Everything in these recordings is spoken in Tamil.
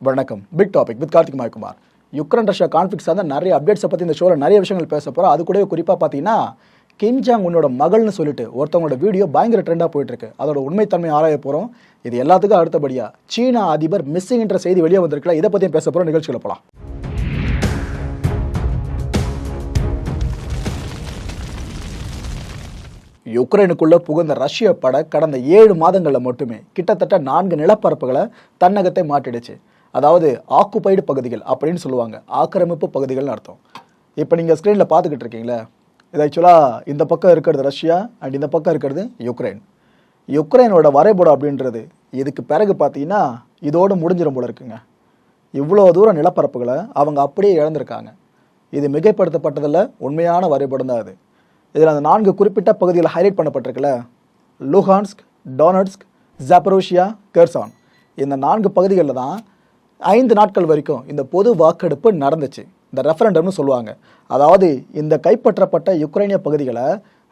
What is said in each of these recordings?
வணக்கம். Big topic with Karthik Mayakumar. Ukraine Russia conflict சார்ந்த நிறைய அப்டேட்ஸை பற்றி இந்த ஷோவில் நிறைய விஷயங்கள் பேச போகிறோம். அது கூடவே குறிப்பாக பார்த்தீங்கன்னா கிம் ஜாங் உன்னோட மகள்னு சொல்லிட்டு ஒருத்தவங்களோட வீடியோ பயங்கர ட்ரெண்டாக போயிட்டு இருக்கு. அதோட உண்மைத்தன்மை ஆராய போகிறோம். இது எல்லாத்துக்கும் அடுத்தபடியாக சீனா அதிபர் மிஸ்ஸிங் என்ற செய்தி வெளியே வந்திருக்கல, இதை பற்றியும் பேச போகிறோம். நிகழ்ச்சிகளை போகலாம். யுக்ரைனுக்குள்ள புகுந்த ரஷ்ய படை கடந்த 7 மாதங்களில் மட்டுமே கிட்டத்தட்ட 4 நிலப்பரப்புகளை தன்னகத்தை மாட்டிடுச்சு. அதாவது ஆக்குபைடு பகுதிகள் அப்படின்னு சொல்லுவாங்க, ஆக்கிரமிப்பு பகுதிகள்னு அர்த்தம். இப்போ நீங்கள் ஸ்க்ரீனில் பார்த்துக்கிட்டு இருக்கீங்களே, இது ஆக்சுவலாக இந்த பக்கம் இருக்கிறது ரஷ்யா அண்ட் இந்த பக்கம் இருக்கிறது யுக்ரைன். யுக்ரைனோட வரைபடம் அப்படின்றது இதுக்கு பிறகு பார்த்தீங்கன்னா இதோடு முடிஞ்சிடும் போல இருக்குங்க. இவ்வளோ தூரம் நிலப்பரப்புகளை அவங்க அப்படியே இழந்திருக்காங்க. இது மிகைப்படுத்தப்பட்டதில் உண்மையான வரைபடம் தான் அது. இதில் அந்த 4 குறிப்பிட்ட பகுதிகளை ஹைலைட் பண்ணப்பட்டிருக்குல்ல, லுஹான்ஸ்க், டொனட்ஸ்க், ஜாப்பரோஷியா, கெர்சான். இந்த 4 பகுதிகளில் தான் 5 நாட்கள் வரைக்கும் இந்த பொது வாக்கெடுப்பு நடந்துச்சு. இந்த ரெஃபரண்டம்னு சொல்லுவாங்க. அதாவது இந்த கைப்பற்றப்பட்ட யுக்ரைனிய பகுதிகளை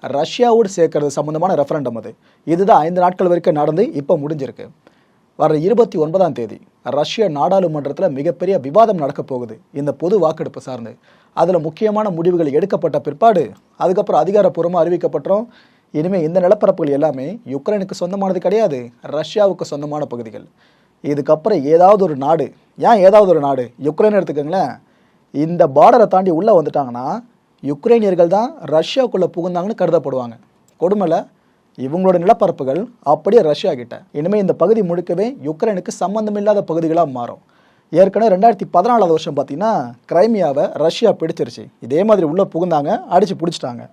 ரஷ்யாவோடு சேர்க்கறது சம்பந்தமான ரெஃபரண்டம் அது. இதுதான் 5 நாட்கள் வரைக்கும் நடந்து இப்போ முடிஞ்சிருக்கு. வர 29ஆம் தேதி ரஷ்ய நாடாளுமன்றத்தில் மிகப்பெரிய விவாதம் நடக்க போகுது இந்த பொது வாக்கெடுப்பு சார்ந்து. அதில் முக்கியமான முடிவுகள் எடுக்கப்பட்ட பிற்பாடு அதுக்கப்புறம் அதிகாரப்பூர்வமாக அறிவிக்கப்பட்டோம். இனிமேல் இந்த நிலப்பரப்புகள் எல்லாமே யுக்ரைனுக்கு சொந்தமானது கிடையாது, ரஷ்யாவுக்கு சொந்தமான பகுதிகள். இதுக்கப்புறம் ஏதாவது ஒரு நாடு, ஏதாவது ஒரு நாடு, யுக்ரைன் எடுத்துக்கோங்களேன், இந்த பார்டரை தாண்டி உள்ளே வந்துட்டாங்கன்னா யுக்ரைனியர்கள் தான் ரஷ்யாவுக்குள்ளே புகுந்தாங்கன்னு கருதப்படுவாங்க. கொடுமையில் இவங்களோட நிலப்பரப்புகள் அப்படியே ரஷ்யா கிட்ட. இனிமேல் இந்த பகுதி முழுக்கவே யுக்ரைனுக்கு சம்பந்தமில்லாத பகுதிகளாக மாறும். ஏற்கனவே 2014 வருஷம் பார்த்தீங்கன்னா கிரைமியாவை ரஷ்யா பிடிச்சிருச்சு. இதே மாதிரி உள்ளே புகுந்தாங்க, அடித்து பிடிச்சிட்டாங்க.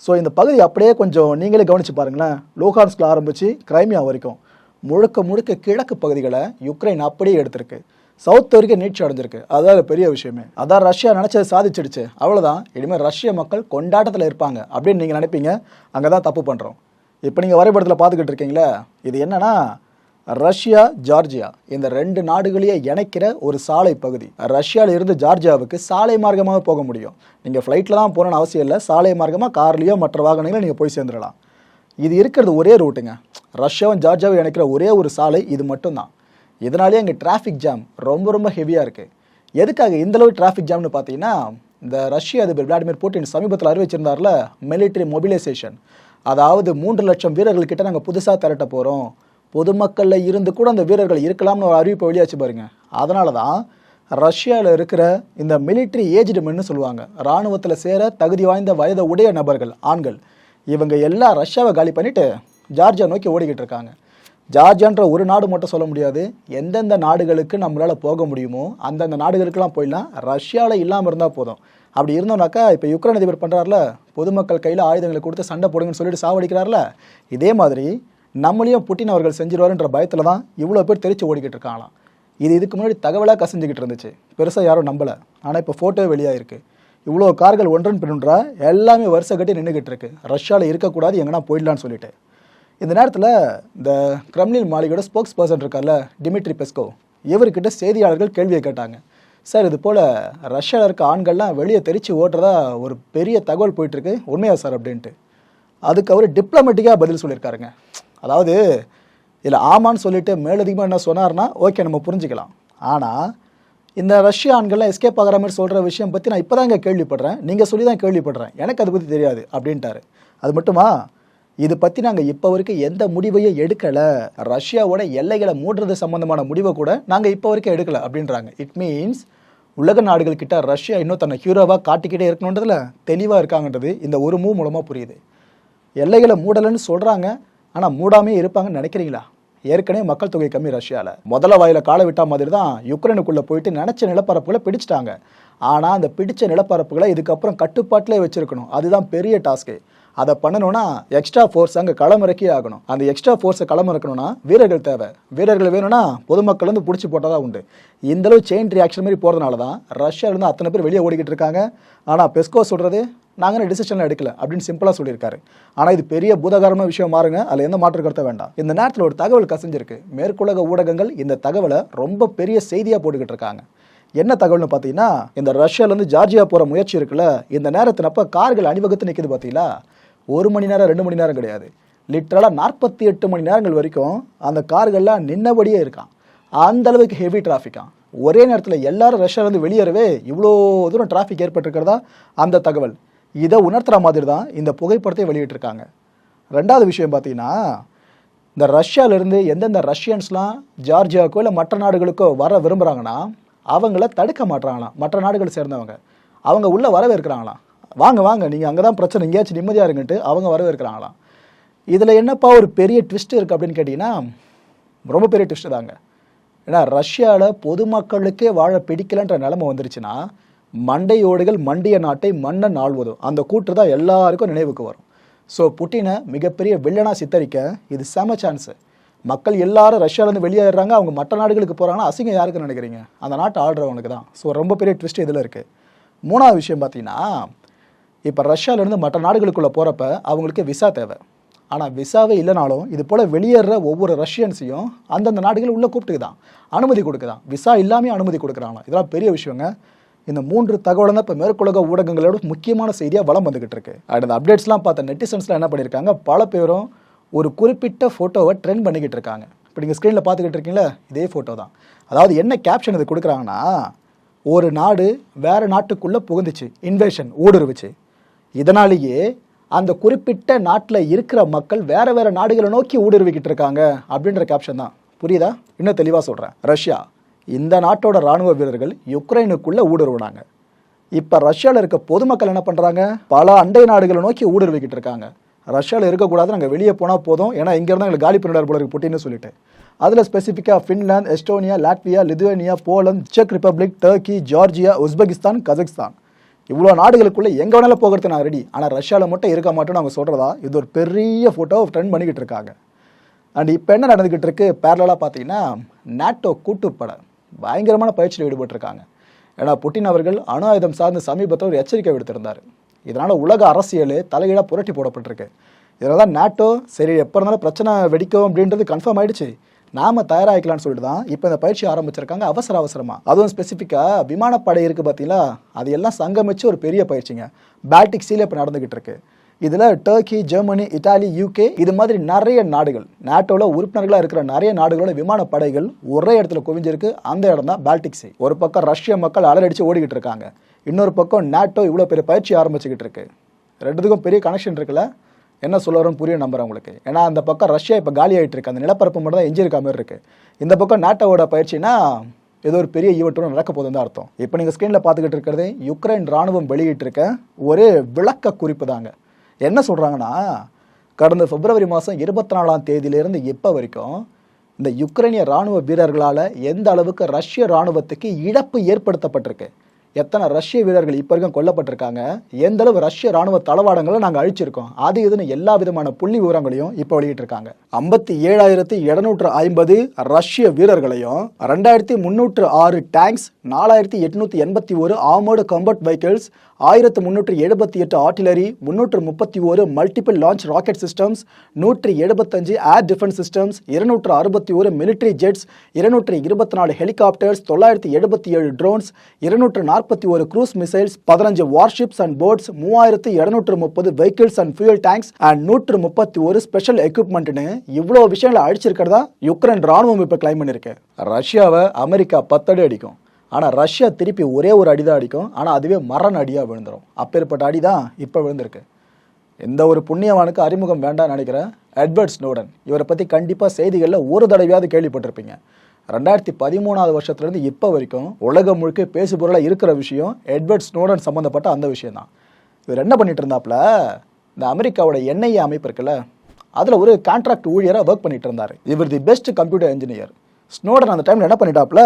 ஸோ இந்த பகுதி அப்படியே கொஞ்சம் நீங்களே கவனித்து பாருங்களேன். லூஹான்ஸ்கில் ஆரம்பித்து கிரைமியா வரைக்கும் முழுக்க முழுக்க கிழக்கு பகுதிகளை யுக்ரைன் அப்படியே எடுத்திருக்கு. சவுத் வரைக்கும் நீட்சி அடைஞ்சிருக்கு. அதாவது பெரிய விஷயமே. அதான் ரஷ்யா நினச்சதை சாதிச்சிடுச்சு, அவ்வளோதான். இனிமேல் ரஷ்ய மக்கள் கொண்டாட்டத்தில் இருப்பாங்க அப்படின்னு நீங்கள் நினைப்பீங்க. அங்கே தான் தப்பு பண்ணுறோம். இப்போ நீங்கள் வரைபடத்தில் பார்த்துக்கிட்டு இருக்கீங்களே, இது என்னன்னா ரஷ்யா ஜார்ஜியா இந்த 2 நாடுகளையே இணைக்கிற ஒரு சாலை பகுதி. ரஷ்யாவில் இருந்து ஜார்ஜியாவுக்கு சாலை மார்க்கமாக போக முடியும். நீங்கள் ஃப்ளைட்டில் தான் போகணும்னு அவசியம் இல்லை, சாலை மார்க்கமாக கார்லேயோ மற்ற வாகனங்களோ நீங்கள் போய் சேர்ந்துடலாம். இது இருக்கிறது ஒரே ரூட்டுங்க. ரஷ்யாவும் ஜார்ஜியாவும் இணைக்கிற ஒரே ஒரு சாலை இது மட்டும்தான். இதனாலேயே அங்கே டிராஃபிக் ஜாம் ரொம்ப ரொம்ப ஹெவியாக இருக்குது. எதுக்காக இந்தளவு டிராஃபிக் ஜாம்னு பார்த்தீங்கன்னா, இந்த ரஷ்ய அதிபர் விளாடிமிர் புட்டின் சமீபத்தில் அறிவிச்சிருந்தார்ல மிலிட்ரி மொபிலைசேஷன். அதாவது 3 லட்சம் வீரர்கள்கிட்ட நாங்கள் புதுசாக திரட்ட போகிறோம், பொதுமக்களில் இருந்து கூட அந்த வீரர்கள் இருக்கலாம்னு ஒரு அறிவிப்பை வெளியாச்சு பாருங்க. அதனால தான் ரஷ்யாவில் இருக்கிற இந்த மிலிட்ரி ஏஜ்டு மென்னு சொல்லுவாங்க, இராணுவத்தில் சேர தகுதி வாய்ந்த வயதை உடைய நபர்கள், ஆண்கள், இவங்க எல்லாம் ரஷ்யாவை காலி பண்ணிவிட்டு ஜார்ஜியா நோக்கி ஓடிக்கிட்டு இருக்காங்க. ஜார்ஜியான்ற ஒரு நாடு மட்டும் சொல்ல முடியாது, எந்தெந்த நாடுகளுக்கு நம்மளால் போக முடியுமோ அந்தந்த நாடுகளுக்கெல்லாம் போயிடலாம். ரஷ்யாவில் இல்லாமல் இருந்தால் போதும். அப்படி இருந்தோம்னாக்கா இப்போ யுக்ரைன் அதிபர் பண்ணுறாருல, பொதுமக்கள் கையில் ஆயுதங்களை கொடுத்து சண்டை போடுங்கன்னு சொல்லிட்டு சாவடிக்கிறார்ல, இதே மாதிரி நம்மளையும் புட்டின் அவர்கள் செஞ்சிருவாருன்ற பயத்தில் தான் இவ்வளோ பேர் தெரிச்சு ஓடிக்கிட்டு இருக்காங்களாம். இதுக்கு முன்னாடி தகவலாக கசிஞ்சிக்கிட்டு இருந்துச்சு, பெருசாக யாரும் நம்பலை. ஆனால் இப்போ ஃபோட்டோவே வெளியாகிருக்கு. இவ்வளோ கார்கள் ஒன்றன் பின்னுன்றா எல்லாமே வருஷம் கட்டி நின்றுக்கிட்டு இருக்கு. ரஷ்யாவில் இருக்கக்கூடாது, எங்கன்னா போயிடலான்னு சொல்லிட்டு. இந்த நேரத்தில் இந்த கிரெம்லின் மாளிகையோட ஸ்போக்ஸ் பர்சன் இருக்கார்ல, டிமிட்ரி பெஸ்கோவ், இவர்கிட்ட செய்தியாளர்கள் கேள்வியை கேட்டாங்க. சார், இது போல் ரஷ்யாவில் இருக்க ஆண்கள்லாம் வெளியே தெரிச்சு ஓட்டுறதா ஒரு பெரிய தகவல் போயிட்டுருக்கு, உண்மையா சார் அப்படின்ட்டு. அதுக்கு அவர் டிப்ளமேட்டிக்காக பதில் சொல்லியிருக்காருங்க. அதாவது இதில் ஆமான்னு சொல்லிட்டு மேலதிகமாக என்ன சொன்னார்னா ஓகே, நம்ம புரிஞ்சுக்கலாம். ஆனால் இந்த ரஷ்ய ஆண்கள்லாம் எஸ்கேப் ஆகிற மாதிரி சொல்கிற விஷயம் பற்றி நான் இப்போ தான் இங்கே கேள்விப்படுறேன், நீங்கள் சொல்லி தான் கேள்விப்படுறேன், எனக்கு அதை பற்றி தெரியாது அப்படின்ட்டாரு. அது மட்டுமா, இது பற்றி நாங்கள் இப்போ வரைக்கும் எந்த முடிவையும் எடுக்கலை, ரஷ்யாவோட எல்லைகளை மூடுறது சம்மந்தமான முடிவை கூட நாங்கள் இப்போ வரைக்கும் எடுக்கலை அப்படின்றாங்க. இட் மீன்ஸ் உலக நாடுகள்கிட்ட ரஷ்யா இன்னும் தன்னை ஹீரோவாக காட்டிக்கிட்டே இருக்கணுன்றதுல தெளிவாக இருக்காங்கன்றது இந்த ஒரு மூவ் மூலமாக புரியுது. எல்லைகளை மூடலைன்னு சொல்கிறாங்க, ஆனால் மூடாமே இருப்பாங்கன்னு நினைக்கிறீங்களா? ஏற்கனவே மக்கள் தொகை கம்மி ரஷ்யாவில். முதல்ல வாயில காலை விட்டா மாதிரி தான் யுக்ரைனுக்குள்ளே போயிட்டு நினச்ச நிலப்பரப்புகளை பிடிச்சிட்டாங்க. ஆனால் அந்த பிடிச்ச நிலப்பரப்புகளை இதுக்கப்புறம் கட்டுப்பாட்டிலே வச்சுருக்கணும். அதுதான் பெரிய டாஸ்க்கு. அதை பண்ணணும்னா எக்ஸ்ட்ரா ஃபோர்ஸ் அங்கே களமிறக்கி ஆகணும். அந்த எக்ஸ்ட்ரா ஃபோர்ஸை களமிறக்கணும்னா வீரர்கள் தேவை. வீரர்கள் வேணும்னா பொதுமக்கள் வந்து பிடிச்சி போட்டால் தான் உண்டு. இந்தளவு செயின் ரியாக்ஷன் மாதிரி போகிறதுனால தான் ரஷ்யாவிலேருந்து அத்தனை பேர் வெளியே ஓடிக்கிட்டு இருக்காங்க. ஆனால் பெஸ்கோ சொல்கிறது நாங்கள் டிசிஷன்லாம் எடுக்கல அப்படின்னு சிம்பிளாக சொல்லியிருக்காரு. ஆனால் இது பெரிய பூதகாரமான விஷயம் மாறுங்க, அதில் எந்த மாற்று கருத்த வேண்டாம். இந்த நேரத்தில் ஒரு தகவல் கசிஞ்சிருக்கு. மேற்குலக ஊடகங்கள் இந்த தகவலை ரொம்ப பெரிய செய்தியாக போட்டுக்கிட்டு இருக்காங்க. என்ன தகவல்னு பார்த்தீங்கன்னா, இந்த ரஷ்யாவிலேருந்து ஜார்ஜியா போகிற முயற்சி இருக்குல்ல, இந்த நேரத்தினப்போ கார்கள் அணிவகுத்து நிற்குது பார்த்தீங்களா, 1 மணி நேரம் 2 மணி நேரம் கிடையாது, லிட்டரலாக 48 மணி நேரங்கள் வரைக்கும் அந்த கார்கள்லாம் நின்னபடியே இருக்கான். அந்த அளவுக்கு ஹெவி டிராஃபிக்கான். ஒரே நேரத்தில் எல்லாரும் ரஷ்யாவிலேருந்து வெளியேறவே இவ்வளோ தூரம் டிராஃபிக் ஏற்பட்டிருக்கிறதா அந்த தகவல். இதை உணர்த்துற மாதிரி தான் இந்த புகைப்படத்தை வெளியிட்டிருக்காங்க. ரெண்டாவது விஷயம் பார்த்தீங்கன்னா, இந்த ரஷ்யாவிலேருந்து எந்தெந்த ரஷ்யன்ஸ்லாம் ஜார்ஜியாவுக்கோ இல்லை மற்ற நாடுகளுக்கோ வர விரும்புகிறாங்கன்னா அவங்கள தடுக்க மாட்டுறாங்களாம். மற்ற நாடுகளை சேர்ந்தவங்க அவங்க உள்ளே வரவேற்கிறாங்களாம். வாங்க வாங்க, நீங்கள் அங்கே தான் பிரச்சனை, எங்கேயாச்சும் நிம்மதியாக இருங்கன்ட்டு அவங்க வரவேற்கிறாங்களாம். இதில் என்னப்பா ஒரு பெரிய ட்விஸ்ட் இருக்குது அப்படின்னு கேட்டிங்கன்னா, ரொம்ப பெரிய ட்விஸ்ட்டு தாங்க. ஏன்னா ரஷ்யாவில் பொதுமக்களுக்கே வாழ பிடிக்கலன்ற நிலைமை வந்துருச்சுன்னா மண்டையோடுகள் மண்டிய நாட்டை மன்னன் ஆள்வதும் அந்த கூற்று தான் எல்லாருக்கும் நினைவுக்கு வரும். ஸோ புட்டினை மிகப்பெரிய வில்லனாக சித்தரிக்க இது செம சான்ஸு. மக்கள் எல்லாரும் ரஷ்யாவிலேருந்து வெளியேறாங்க, அவங்க மற்ற நாடுகளுக்கு போகிறாங்கன்னா அசிங்கம் யாருக்குன்னு நினைக்கிறீங்க? அந்த நாட்டை ஆள்றவனுக்கு தான். ஸோ ரொம்ப பெரிய ட்விஸ்ட் இதில் இருக்குது. மூணாவது விஷயம் பார்த்தீங்கன்னா, இப்போ ரஷ்யாவிலேருந்து மற்ற நாடுகளுக்குள்ளே போகிறப்ப அவங்களுக்கு விசா தேவை. ஆனால் விசாவே இல்லைனாலும் இது போல் வெளியேற ஒவ்வொரு ரஷ்யன்ஸையும் அந்தந்த நாடுகள் உள்ளே கூப்பிட்டுக்குதான், அனுமதி கொடுக்குதான். விசா இல்லாமல் அனுமதி கொடுக்குறாங்களா? இதெல்லாம் பெரிய விஷயங்க. இந்த 3 தகவலை தான் இப்போ மேற்குலக ஊடகங்களோட முக்கியமான செய்தியாக வளம் வந்துக்கிட்டு இருக்கு. அந்த அப்டேட்ஸ்லாம் பார்த்த நெட்டிசன்ஸ்லாம் என்ன பண்ணியிருக்காங்க, பல பேரும் ஒரு குறிப்பிட்ட ஃபோட்டோவை ட்ரெண்ட் பண்ணிக்கிட்டு இருக்காங்க. இப்போ நீங்கள் ஸ்க்ரீனில் பார்த்துக்கிட்டு இருக்கீங்களா, இதே ஃபோட்டோ தான். அதாவது என்ன கேப்ஷன் இது கொடுக்குறாங்கன்னா, ஒரு நாடு வேறு நாட்டுக்குள்ளே புகுந்துச்சு, இன்வேஷன் ஊடுருவுச்சு, இதனாலேயே அந்த குறிப்பிட்ட நாட்டில் இருக்கிற மக்கள் வேறு வேறு நாடுகளை நோக்கி ஊடுருவிக்கிட்டு இருக்காங்க அப்படின்ற கேப்ஷன் தான். புரியுதா? இன்னும் தெளிவாக சொல்கிறேன். ரஷ்யா இந்த நாட்டோட இராணுவ வீரர்கள் யுக்ரைனுக்குள்ளே ஊடுருவினாங்க. இப்போ ரஷ்யாவில் இருக்க பொதுமக்கள் என்ன பண்ணுறாங்க, பல அண்டை நாடுகளை நோக்கி ஊடுருவிக்கிட்டு இருக்காங்க. ரஷ்யாவில் இருக்கக்கூடாது, நாங்கள் வெளியே போனால் போதும், ஏன்னா இங்கேருந்து எங்களுக்கு காலி பண்ணிடார் போல இருக்கு புட்டின்னு சொல்லிட்டு. அதில் ஸ்பெசிஃபிக்காக Finland, Estonia, Latvia, Lithuania, Poland, check republic, Turkey, Georgia, Uzbekistan, Kazakhstan, இவ்வளோ நாடுகளுக்குள்ளே எங்கே வேணாலும் போகிறது நான் ரெடி, ஆனால் ரஷ்யாவில் மட்டும் இருக்க மாட்டோம்னு அவங்க சொல்கிறதா இது ஒரு பெரிய ஃபோட்டோ ட்ரெண்ட் பண்ணிக்கிட்டு இருக்காங்க. அண்ட் இப்போ என்ன நடந்துக்கிட்டு இருக்கு, பேரலாக பார்த்தீங்கன்னா நாட்டோ கூட்டுப்படை பயங்கரமான பயிற்சியில் ஈடுபட்டிருக்காங்க. ஏன்னா புட்டின் அவர்கள் அணு ஆயுதம் சார்ந்து சமீபத்தில் ஒரு எச்சரிக்கை விடுத்திருந்தார். இதனால் உலக அரசியல் தலைகீழாக புரட்டி போடப்பட்டிருக்கு. இதனால் தான் நாட்டோ சரி எப்போ இருந்தாலும் பிரச்சனை வெடிக்கும் அப்படின்றது கன்ஃபார்ம் ஆகிடுச்சு, நாம் தயாராகிக்கலான்னு சொல்லிட்டு தான் இப்போ இந்த பயிற்சி ஆரம்பிச்சிருக்காங்க அவசரமாக. அதுவும் ஸ்பெசிஃபிக்காக விமானப்படை இருக்குது பார்த்தீங்களா, அது எல்லாம் சங்கமிச்சு ஒரு பெரிய பயிற்சிங்க. பால்டிக் சீல இப்போ நடந்துக்கிட்டு இருக்கு. இதில் டர்க்கி, ஜெர்மனி, இட்டாலி, யூகே இது மாதிரி நிறைய நாடுகள், நாட்டோவில் உறுப்பினர்களாக இருக்கிற நிறைய நாடுகளோட விமானப்படைகள் ஒரே இடத்துல குவிஞ்சிருக்கு. அந்த இடம் தான் பால்டிக் சி. ஒரு பக்கம் ரஷ்ய மக்கள் அலறடிச்சு ஓடிக்கிட்டு இருக்காங்க, இன்னொரு பக்கம் நாட்டோ இவ்வளோ பெரிய பயிற்சி ஆரம்பிச்சுக்கிட்டு இருக்கு. ரெண்டுத்துக்கும் பெரிய கனெக்ஷன் இருக்குல்ல. என்ன சொல்ல வரும் புரியும் நம்புறேன் உங்களுக்கு. ஏன்னா அந்த பக்கம் ரஷ்யா இப்போ காலி ஆகிட்டு இருக்கு, அந்த நிலப்பரப்பு மட்டும் தான் எஞ்சி இருக்க மாதிரி இருக்கு. இந்த பக்கம் நாட்டோட பயிற்சினா ஏதோ ஒரு பெரிய ஈவெண்ட்டும் நடக்க போகுதுன்னு தான் அர்த்தம். இப்போ நீங்கள் ஸ்க்ரீனில் பார்த்துக்கிட்டு இருக்கிறது யுக்ரைன் ராணுவம் வெளியிட்டு இருக்க ஒரு விளக்க குறிப்பு தாங்க. என்ன சொல்கிறாங்கன்னா, கடந்த பிப்ரவரி மாதம் 24ஆம் தேதியிலிருந்து இப்போ வரைக்கும் இந்த யுக்ரைனிய இராணுவ வீரர்களால் எந்த அளவுக்கு ரஷ்ய இராணுவத்துக்கு இழப்பு ஏற்படுத்தப்பட்டிருக்கு, எத்தனை ரஷ்ய வீரர்கள் இப்போ வரைக்கும் கொல்லப்பட்டிருக்காங்க, எந்த அளவு ரஷ்ய இராணுவ தளவாடங்களை நாங்கள் அழிச்சிருக்கோம், அது இதுன்னு எல்லா விதமான புள்ளி விவரங்களையும் இப்போ வெளியிட்டிருக்காங்க. 57,750 ரஷ்ய வீரர்களையும் 2,306 tanks, 4,881 armoured combat vehicles, 1,378 artillery, 331 multiple launch rocket systems, 175 air defence systems, 261 military jets, 224 helicopters, 977 drones, 241 cruise missiles, 15 warships and boats, 3,230 vehicles and fuel tanks and 131 special எக்யூப்மெண்ட்னு இவ்வளோ விஷயங்களை அழிச்சிருக்கிறதா யுக்ரைன் ராணுவம் இப்போ கிளைம் பண்ணியிருக்கு. ரஷ்யாவை அமெரிக்கா 10 அடி அடிக்கும், ஆனால் ரஷ்யா திருப்பி ஒரே ஒரு அடி தான் அடிக்கும், ஆனால் அதுவே மரண அடியாக விழுந்துடும். அப்பேற்பட்ட அடி தான் இப்போ விழுந்திருக்கு. எந்த ஒரு புண்ணியவானுக்கு அறிமுகம் வேண்டாம்னு நினைக்கிறேன் எட்வர்ட் ஸ்னோடன். இவரை பற்றி கண்டிப்பாக செய்திகளில் ஒரு தடவையாவது கேள்விப்பட்டிருப்பீங்க. 2013ஆவது வருஷத்துலேருந்து இப்போ வரைக்கும் உலகம் முழுக்க பேசுபொருளாக இருக்கிற விஷயம் எட்வர்ட் ஸ்னோடன் சம்மந்தப்பட்ட அந்த விஷயம் தான். இவர் என்ன பண்ணிட்டு இருந்தாப்புல, இந்த அமெரிக்காவோட என்ஐஏ அமைப்பு இருக்குல்ல, அதில் ஒரு கான்ட்ராக்ட் ஊழியராக ஒர்க் பண்ணிட்டு இருந்தார். இவர் the best computer engineer. Snowden அந்த டைமில் என்ன பண்ணிட்டாப்புல,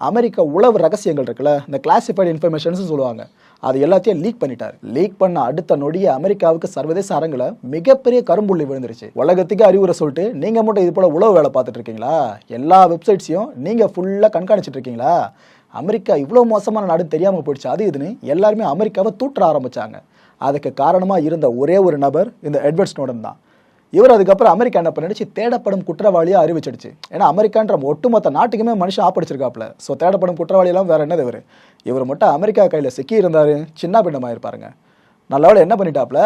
அமெரிக்கா உளவு ரகசியங்கள் இருக்குல்ல, இந்த கிளாசிஃபைடு இன்ஃபர்மேஷன்ஸ் சொல்லுவாங்க, அது எல்லாத்தையும் லீக் பண்ணிட்டார். லீக் பண்ண அடுத்த நொடியே அமெரிக்காவுக்கு சர்வதேச அரங்கில் மிகப்பெரிய கரும்புள்ளி விழுந்துருச்சு. உலகத்துக்கு அறிவுரை சொல்லிட்டு நீங்கள் மட்டும் இது போல உளவு வேலை பார்த்துட்டு இருக்கீங்களா, எல்லா வெப்சைட்ஸையும் நீங்கள் ஃபுல்லாக கண்காணிச்சிட்டு இருக்கீங்களா, அமெரிக்கா இவ்வளோ மோசமான நாடு தெரியாமல் போயிடுச்சு, அது இதுன்னு எல்லாருமே அமெரிக்காவை தூற்ற ஆரம்பித்தாங்க. அதுக்கு காரணமாக இருந்த ஒரே ஒரு நபர் இந்த எட்வர்ட் ஸ்னோடன் தான். இவர் அதுக்கப்புறம் அமெரிக்கா என்ன பண்ணிடுச்சு, தேடப்படும் குற்றவாளியாக அறிவிச்சிடுச்சு. ஏன்னா அமெரிக்கான்ற ஒட்டுமொத்த நாட்டுக்குமே மனுஷன் ஆப்படிச்சிருக்காப்புல. ஸோ தேடப்படும் குற்றவாளியெல்லாம் வேற என்னது, இவர் மட்டும் அமெரிக்கா கையில் சிக்கி இருந்தார், சின்ன பின்னமாயிருப்பாருங்க. நல்லவேளை என்ன பண்ணிட்டாப்புல,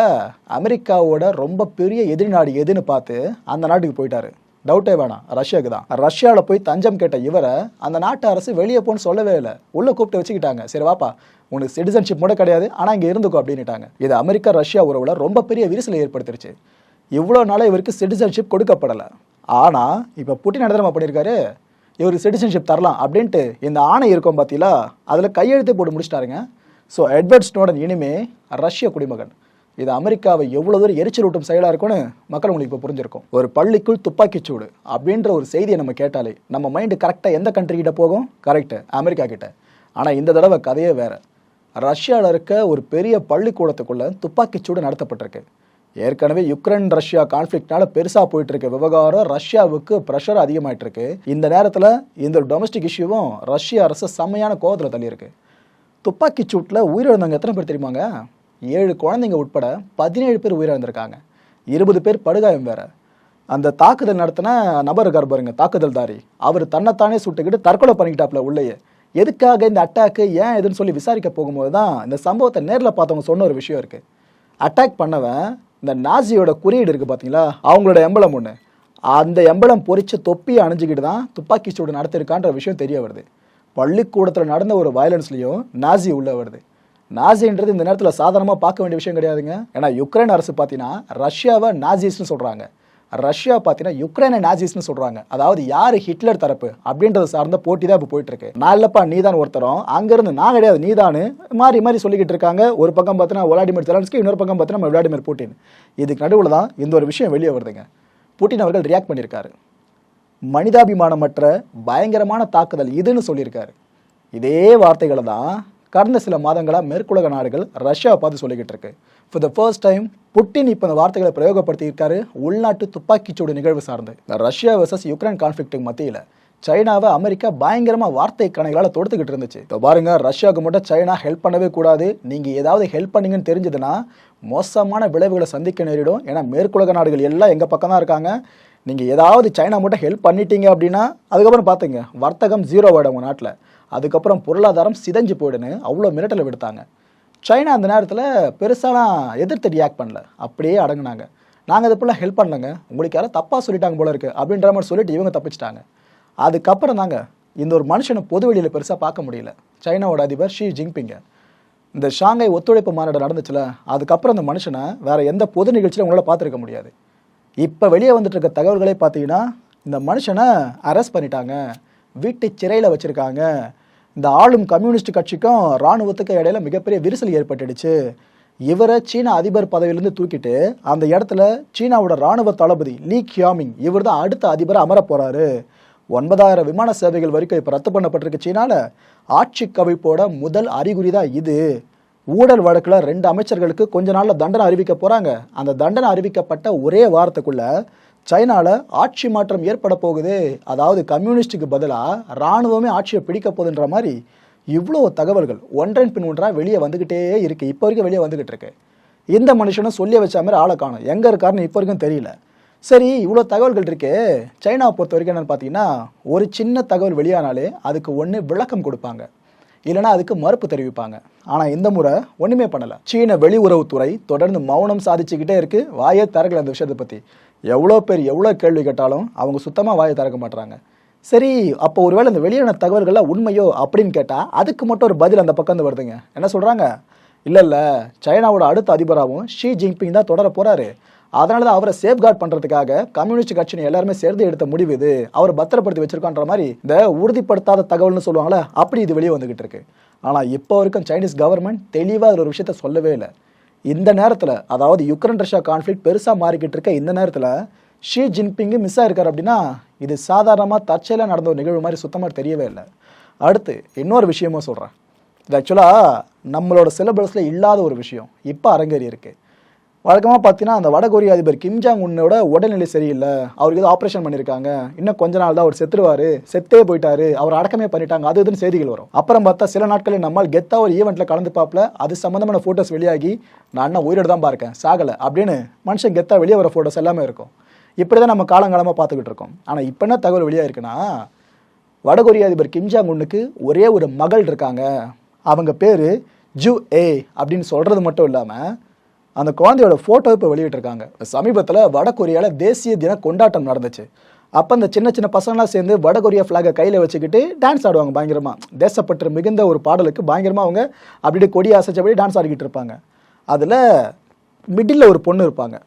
அமெரிக்காவோட ரொம்ப பெரிய எதிரி நாடு எதுன்னு பார்த்து அந்த நாட்டுக்கு போயிட்டாரு. டவுட்டே வேணாம், ரஷ்யாவுக்கு தான். ரஷ்யாவில் போய் தஞ்சம் கேட்ட இவரை அந்த நாட்டு அரசு வெளியே போன்னு சொல்லவே இல்லை, உள்ளே கூப்பிட்டு வச்சுக்கிட்டாங்க. சரி வாப்பா, உனக்கு சிட்டிசன்ஷிப் கூட கிடையாது, ஆனால் இங்கே இருந்துக்கோ அப்படின்னுட்டாங்க. இது அமெரிக்கா ரஷ்யா உறவில் ரொம்ப பெரிய விரிசலை ஏற்படுத்திருச்சு. இவ்வளோ நாளாக இவருக்கு சிட்டிசன்ஷிப் கொடுக்கப்படலை. ஆனால் இப்போ புட்டின் என்ன பண்ணியிருக்காரு, இவருக்கு சிட்டிசன்ஷிப் தரலாம் அப்படின்ட்டு இந்த ஆணை இருக்கும் பார்த்தீங்களா, அதில் கையெழுத்து போட்டு முடிச்சிட்டாருங்க. ஸோ எட்வர்ட் ஸ்னோடன் இனிமே ரஷ்ய குடிமகன். இது அமெரிக்காவை எவ்வளோ தூரம் எரிச்சலூட்டும் செயலாக இருக்கும்னு மக்கள் உங்களுக்கு இப்போ புரிஞ்சிருக்கும். ஒரு பள்ளிக்குள் துப்பாக்கிச்சூடு அப்படின்ற ஒரு செய்தியை நம்ம கேட்டாலே நம்ம மைண்டு கரெக்டாக எந்த கண்ட்ரி கிட்ட போகும்? கரெக்டு, அமெரிக்கா கிட்ட. ஆனால் இந்த தடவை கதையே வேறு. ரஷ்யாவில் இருக்க ஒரு பெரிய பள்ளிக்கூடத்துக்குள்ளே துப்பாக்கிச்சூடு நடத்தப்பட்டிருக்கு. ஏற்கனவே யுக்ரைன் ரஷ்யா கான்ஃப்ளிக்ட்னால பெருசாக போயிட்டு இருக்க விவகாரம் ரஷ்யாவுக்கு ப்ரெஷர் அதிகமாயிட்டு இருக்கு. இந்த நேரத்தில் இந்த டொமஸ்டிக் இஷ்யூவும் ரஷ்ய அரசு செம்மையான கோபத்தில் தள்ளியிருக்கு. துப்பாக்கிச்சூட்டில் உயிரிழந்தவங்க எத்தனை பேர் தெரியுமாங்க? 7 குழந்தைங்க உட்பட 17 பேர் உயிரிழந்திருக்காங்க. 20 பேர் படுகாயம் வேற. அந்த தாக்குதல் நடத்தின நபர் இருக்கார் பாருங்க, தாக்குதல்தாரி, அவர் தன்னைத்தானே சுட்டுக்கிட்டு தற்கொலை பண்ணிக்கிட்டாப்ல உள்ளேயே. எதுக்காக இந்த அட்டாக்கு, ஏன் எதுன்னு சொல்லி விசாரிக்க போகும்போது தான் இந்த சம்பவத்தை நேரில் பார்த்தவங்க சொன்ன ஒரு விஷயம் இருக்குது. அட்டாக் பண்ணவன் இந்த நாசியோட குறியீடு இருக்குது பார்த்தீங்களா, அவங்களோட எம்பளம் ஒன்று, அந்த எம்பளம் பொறிச்ச தொப்பியை அணிஞ்சிக்கிட்டு தான் துப்பாக்கிச்சூடு நடத்திருக்கான்ற விஷயம் தெரிய வருது. பள்ளிக்கூடத்தில் நடந்த ஒரு வயலன்ஸ்லையும் நாசி உள்ள வருது. நாசின்றது இந்த நேரத்தில் சாதாரணமாக பார்க்க வேண்டிய விஷயம் கிடையாதுங்க. ஏன்னா யுக்ரைன் அரசு பார்த்தீங்கன்னா ரஷ்யாவை நாசிஸ்ன்னு சொல்கிறாங்க, ரஷ்யா பார்த்தீங்கன்னா யுக்ரைனை நாசிஸ்ன்னு சொல்கிறாங்க. அதாவது யார் ஹிட்லர் தரப்பு அப்படின்றத சார்ந்த போட்டி தான் இப்போ போயிட்டு இருக்கு. நான் இல்லப்பா நீ தான் ஒருத்தரும், அங்கேருந்து நான் கிடையாது நீ தானு மாறி மாறி சொல்லிக்கிட்டு இருக்காங்க. ஒரு பக்கம் பார்த்தீங்கன்னா விளாடிமிர் ஜெலன்ஸ்கி, இன்னொரு பக்கம் பார்த்தீங்கன்னா விளாடிமிர் புட்டின். இதுக்கு நடுவில் தான் இந்த ஒரு விஷயம் வெளியே வருதுங்க. புட்டின் அவர்கள் ரியாக்ட் பண்ணியிருக்காரு. மனிதாபிமானமற்ற பயங்கரமான தாக்குதல் இதுன்னு சொல்லியிருக்காரு. இதே வார்த்தைகளை தான் கடந்த சில மாதங்களாக மேற்குலக நாடுகள் ரஷ்யாவை பார்த்து சொல்லிக்கிட்டு இருக்கு. For the first time Putin இப்போ இந்த வார்த்தைகளை பிரயோகப்படுத்தியிருக்காரு உள்நாட்டு துப்பாக்கிச்சூடு நிகழ்வு சார்ந்து. ரஷ்யா வர்சஸ் யுக்ரைன் கான்ஃப்ளிக்ட்டுக்கு மத்தியில் சைனாவை அமெரிக்கா பயங்கரமாக வார்த்தை கணைகளால் தொடுத்துக்கிட்டு இருந்துச்சு. இப்போ பாருங்க, ரஷ்யாவுக்கு மட்டும் சைனா ஹெல்ப் பண்ணவே கூடாது, நீங்கள் ஏதாவது ஹெல்ப் பண்ணீங்கன்னு தெரிஞ்சதுன்னா மோசமான விளைவுகளை சந்திக்க நேரிடும். ஏன்னா மேற்குலக நாடுகள் எல்லாம் எங்கள் பக்கம் தான் இருக்காங்க. நீங்கள் ஏதாவது சைனா மட்டும் ஹெல்ப் பண்ணிட்டீங்க அப்படின்னா அதுக்கப்புறம் பார்த்துங்க, வர்த்தகம் ஜீரோ ஆகிடும் உங்கள் நாட்டில், அதுக்கப்புறம் பொருளாதாரம் சிதைஞ்சு போயிடுன்னு அவ்வளோ மிரட்டலை விடுத்தாங்க. சைனா அந்த நேரத்தில் பெருசாலாம் எதிர்த்து ரியாக்ட் பண்ணல, அப்படியே அடங்குனாங்க. நாங்கள் இது போல் ஹெல்ப் பண்ணலங்க, உங்களுக்கு யாரும் தப்பாக சொல்லிட்டாங்க போல இருக்குது அப்படின்ற மாதிரி சொல்லிட்டு இவங்க தப்பிச்சிட்டாங்க. அதுக்கப்புறம் தாங்க இந்த ஒரு மனுஷனை பொது வெளியில் பெருசாக பார்க்க முடியல. சைனாவோட அதிபர் ஷி ஜின்பிங்கை இந்த ஷாங்காய் ஒத்துழைப்பு மாநாடு நடந்துச்சுல, அதுக்கப்புறம் அந்த மனுஷனை வேறு எந்த பொது நிகழ்ச்சியில் உங்களால் பார்த்துருக்க முடியாது. இப்போ வெளியே வந்துட்டு இருக்க தகவல்களே பார்த்தீங்கன்னா இந்த மனுஷனை அரெஸ்ட் பண்ணிட்டாங்க, வீட்டு சிறையில் வச்சுருக்காங்க. இந்த ஆளும் கம்யூனிஸ்ட் கட்சிக்கும் இராணுவத்துக்கு இடையில மிகப்பெரிய விரிசல் ஏற்பட்டுடுச்சு. இவரை சீன அதிபர் பதவியிலேருந்து தூக்கிட்டு அந்த இடத்துல சீனாவோட இராணுவ தளபதி லீ கியாமிங் இவர் தான் அடுத்த அதிபரை அமர போகிறாரு. 9,000 விமான சேவைகள் வரைக்கும் இப்போ ரத்து பண்ணப்பட்டிருக்கு சீனாவில். ஆட்சி கவிழ்ப்போட முதல் அறிகுறி தான் இது. ஊழல் வழக்கில் 2 அமைச்சர்களுக்கு கொஞ்ச நாளில் தண்டனை அறிவிக்க போகிறாங்க. அந்த தண்டனை அறிவிக்கப்பட்ட ஒரே வாரத்துக்குள்ள சைனாவில் ஆட்சி மாற்றம் ஏற்பட போகுது. அதாவது கம்யூனிஸ்டுக்கு பதிலாக இராணுவமே ஆட்சியை பிடிக்க போகுதுன்ற மாதிரி இவ்வளோ தகவல்கள் ஒன்றன் பின் ஒன்றாக வெளியே வந்துக்கிட்டே இருக்குது. இப்போ வரைக்கும் வெளியே வந்துக்கிட்டு இருக்கு. இந்த மனுஷனும் சொல்லி வச்ச மாதிரி ஆளை காணும், எங்கே இருக்காருன்னு இப்போ வரைக்கும் தெரியல. சரி, இவ்வளோ தகவல்கள் இருக்கு. சைனாவை பொறுத்த வரைக்கும் என்னென்னு பார்த்தீங்கன்னா, ஒரு சின்ன தகவல் வெளியானாலே அதுக்கு ஒன்று விளக்கம் கொடுப்பாங்க, இல்லைனா அதுக்கு மறுப்பு தெரிவிப்பாங்க. ஆனால் இந்த முறை ஒன்றுமே பண்ணலை. சீன வெளியுறவுத்துறை தொடர்ந்து மௌனம் சாதிச்சுக்கிட்டே இருக்கு, வாயே திறக்கல. அந்த விஷயத்தை பற்றி எவ்வளோ பேர் எவ்வளோ கேள்வி கேட்டாலும் அவங்க சுத்தமாக வாயை திறக்க மாட்டுறாங்க. சரி, அப்போ ஒருவேளை இந்த வெளியான தகவல்கள்லாம் உண்மையோ அப்படின்னு கேட்டால் அதுக்கு மட்டும் ஒரு பதில் அந்த பக்கம் வருதுங்க. என்ன சொல்கிறாங்க? இல்லை, சைனாவோட அடுத்த அதிபராகவும் ஷி ஜின்பிங் தான் தொடர போகிறாரு. அதனால தான் அவரை சேஃப்கார்ட் பண்ணுறதுக்காக கம்யூனிஸ்ட் கட்சியை எல்லாருமே சேர்ந்து எடுத்த முடிவு இது, அவரை பத்திரப்படுத்தி வச்சிருக்கான்ற மாதிரி இந்த உறுதிப்படுத்தாத தகவல்னு சொல்லுவாங்களே, அப்படி இது வெளியே வந்துகிட்டு இருக்கு. ஆனால் இப்போ வரைக்கும் சைனீஸ் கவர்மெண்ட் தெளிவாக அதில் ஒரு விஷயத்த சொல்லவே இல்லை. இந்த நேரத்தில், அதாவது யுக்ரைன் ரஷ்யா கான்ஃப்ளிக்ட் பெருசாக மாறிக்கிட்டு இருக்க இந்த நேரத்தில் ஷி ஜின்பிங்கு மிஸ் ஆயிருக்காரு அப்படின்னா இது சாதாரணமாக தற்செயலாக நடந்த ஒரு நிகழ்வு மாதிரி சுத்தமாக தெரியவே இல்லை. அடுத்து இன்னொரு விஷயமும் சொல்கிறேன். இது ஆக்சுவலாக நம்மளோட சிலபஸில் இல்லாத ஒரு விஷயம் இப்போ அரங்கேறி இருக்குது. வழக்கமாக பார்த்தீங்கன்னா அந்த வடகொரிய அதிபர் கிம் ஜாங் உன்னோட உடல்நிலை சரியில்லை, அவருக்கு ஏதோ ஆப்ரேஷன் பண்ணியிருக்காங்க, இன்னும் கொஞ்ச நாள் தான் அவர் செத்துருவார், செத்தே போயிட்டாரு, அவர் அடக்கமே பண்ணிட்டாங்க, அது இதுன்னு செய்திகள் வரும். அப்புறம் பார்த்தா சில நாட்களில் நம்மால் கெத்தாக ஒரு ஈவெண்ட்டில் கலந்து பார்ப்பல, அது சம்மந்தமான ஃபோட்டோஸ் வெளியாகி நான் அண்ணா உயிரோடு தான் பார்க்கேன், சாகலை அப்படின்னு மனுஷன் கெத்தாக வெளியே வர ஃபோட்டோஸ் எல்லாமே இருக்கும். இப்படி தான் நம்ம காலங்காலமாக பார்த்துக்கிட்டு இருக்கோம். ஆனால் இப்போ என்ன தகவல் வெளியாக இருக்குன்னா, வடகொரிய அதிபர் கிம் ஜாங் உன்னுக்கு ஒரே ஒரு மகள் இருக்காங்க, அவங்க பேர் ஜூ ஏ அப்படின்னு சொல்கிறது மட்டும் இல்லாமல் அந்த குழந்தையோட ஃபோட்டோ இப்போ வெளியிட்டிருக்காங்க. சமீபத்தில் வடகொரியாவில் தேசிய தின கொண்டாட்டம் நடந்துச்சு. அப்போ அந்த சின்ன சின்ன பசங்களாம் சேர்ந்து வடகொரியா ஃப்ளாகை கையில் வச்சுக்கிட்டு டான்ஸ் ஆடுவாங்க பயங்கரமாக. தேசப்பற்று மிகுந்த ஒரு பாடலுக்கு பயங்கரமாக அவங்க அப்படியே கொடி அசைச்சபடி டான்ஸ் ஆடிக்கிட்டு இருப்பாங்க. அதில் மிடில் ஒரு பொண்ணு இருப்பாங்க.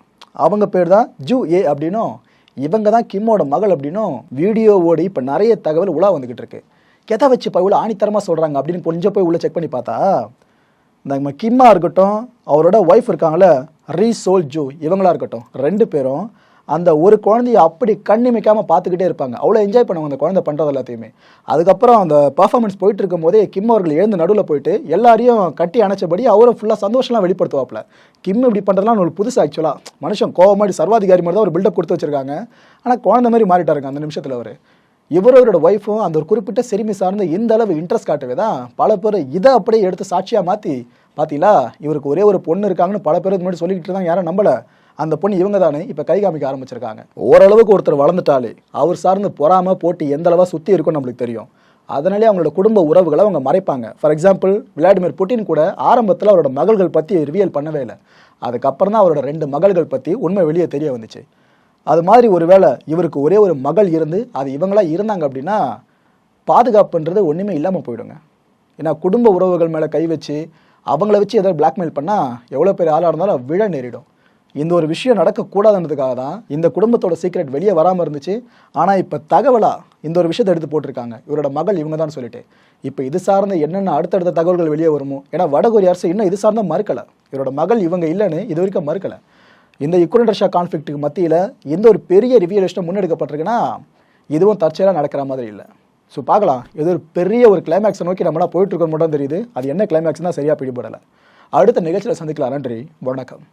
அவங்க பேர் தான் ஜூ ஏ அப்படின்னும், இவங்க தான் கிம்மோட மகள் அப்படின்னும் வீடியோவோடு இப்போ நிறைய தகவல் உலா வந்துக்கிட்டு இருக்கு. எதை வச்சு இப்போ இவ்வளோ ஆணித்தரமாக சொல்கிறாங்க அப்படின்னு கொஞ்சம் போய் உள்ளே செக் பண்ணி பார்த்தா, நம்ம கிம்மா இருக்கட்டும், அவரோட ஒய்ஃப் இருக்காங்களே ரீ சோல் ஜூ, இவங்களா இருக்கட்டும், 2 பேரும் அந்த ஒரு குழந்தைய அப்படி கண்ணிமைக்காமல் பார்த்துக்கிட்டே இருப்பாங்க. அவ்வளோ என்ஜாய் பண்ணுவாங்க அந்த குழந்தை பண்ணுறது எல்லாத்தையுமே. அதுக்கப்புறம் அந்த பர்ஃபார்மன்ஸ் போயிட்டு இருக்கும் போதே கிம் அவர்கள் எழுந்து நடுவில் போயிட்டு எல்லாரையும் கட்டி அணைச்சபடி அவரும் ஃபுல்லாக சந்தோஷம்லாம் வெளிப்படுத்துவாப்பில். கிம் இப்படி பண்ணுறதுலாம் ஒரு புதுசு. ஆக்சுவலாக மனுஷன் கோவமாடி சர்வாதிகாரி மாதிரி தான் ஒரு பில்டப் கொடுத்து வச்சிருக்காங்க. ஆனால் குழந்தை மாதிரி மாறிட்டாருங்க அந்த நிமிஷத்தில் அவர். இவரோட ஒய்ஃபும் அந்த ஒரு குறிப்பிட்ட சிறுமி சார்ந்த இந்த அளவு இன்ட்ரெஸ்ட் காட்டவே தான் பல பேர் இதை அப்படியே எடுத்து சாட்சியாக மாற்றி, பார்த்தீங்களா இவருக்கு ஒரே ஒரு பொண்ணு இருக்காங்கன்னு பல பேருக்கு முன்னாடி சொல்லிக்கிட்டு தான் யாரும் நம்பலை. அந்த பொண்ணு இவங்க தானே இப்போ கை காமிக்க ஆரம்பிச்சிருக்காங்க. ஓரளவுக்கு ஒருத்தர் வளர்ந்துட்டாலே அவர் சார்ந்து பொறாம போட்டி எந்த அளவாக சுற்றி இருக்கும்னு நம்மளுக்கு தெரியும். அதனாலே அவங்களோட குடும்ப உறவுகளை அவங்க மறைப்பாங்க. ஃபார் எக்ஸாம்பிள் விளாடிமிர் புட்டின் கூட ஆரம்பத்தில் அவரோட மகள்கள் பற்றி ரிவியல் பண்ணவே இல்லை. அதுக்கப்புறம் தான் அவரோட 2 மகள்கள் பற்றி உண்மை வெளியே தெரிய வந்துச்சு. அது மாதிரி ஒருவேளை இவருக்கு ஒரே ஒரு மகள் இருந்து அது இவங்களா இருந்தாங்க அப்படின்னா பாதுகாப்புன்றது ஒன்றுமே இல்லாமல் போயிடுங்க. ஏன்னா குடும்ப உறவுகள் மேலே கை வச்சு அவங்கள வச்சு ஏதாவது பிளாக்மெயில் பண்ணால் எவ்வளோ பேர் ஆளாக இருந்தாலும் விழ நேரிடும். இந்த ஒரு விஷயம் நடக்கக்கூடாதுன்றதுக்காக தான் இந்த குடும்பத்தோட சீக்ரெட் வெளியே வராமல் இருந்துச்சு. ஆனால் இப்போ தகவலாக இந்த ஒரு விஷயத்தை எடுத்து போட்டிருக்காங்க, இவரோட மகள் இவங்க தான் சொல்லிட்டு. இப்போ இது சார்ந்த என்னென்ன அடுத்தடுத்த தகவல்கள் வெளியே வருமோ, ஏன்னா வடகொரிய அரசு இன்னும் இது சார்ந்த மறுக்கலை, இவரோட மகள் இவங்க இல்லைன்னு இது வரைக்கும் மறுக்கலை. இந்த யுக்ரைன் ரஷ்யா கான்ஃப்ளிக்ட்டுக்கு மத்தியில் எந்த ஒரு பெரிய ரிவியலேஷனும் முன்னெடுக்கப்பட்டிருக்குன்னா இதுவும் தற்செயலாக நடக்கிற மாதிரி இல்லை. ஸோ பார்க்கலாம், ஏதோ ஒரு பெரிய ஒரு கிளைமேக்ஸை நோக்கி நம்மளாம் போயிட்டு இருக்கோம் மட்டும் தெரியுது. அது என்ன கிளைமேக்ஸ் தான் சரியாக பிடிபடலை. அடுத்த நிகழ்ச்சியில் சந்திக்கலாம். நன்றி, வணக்கம்.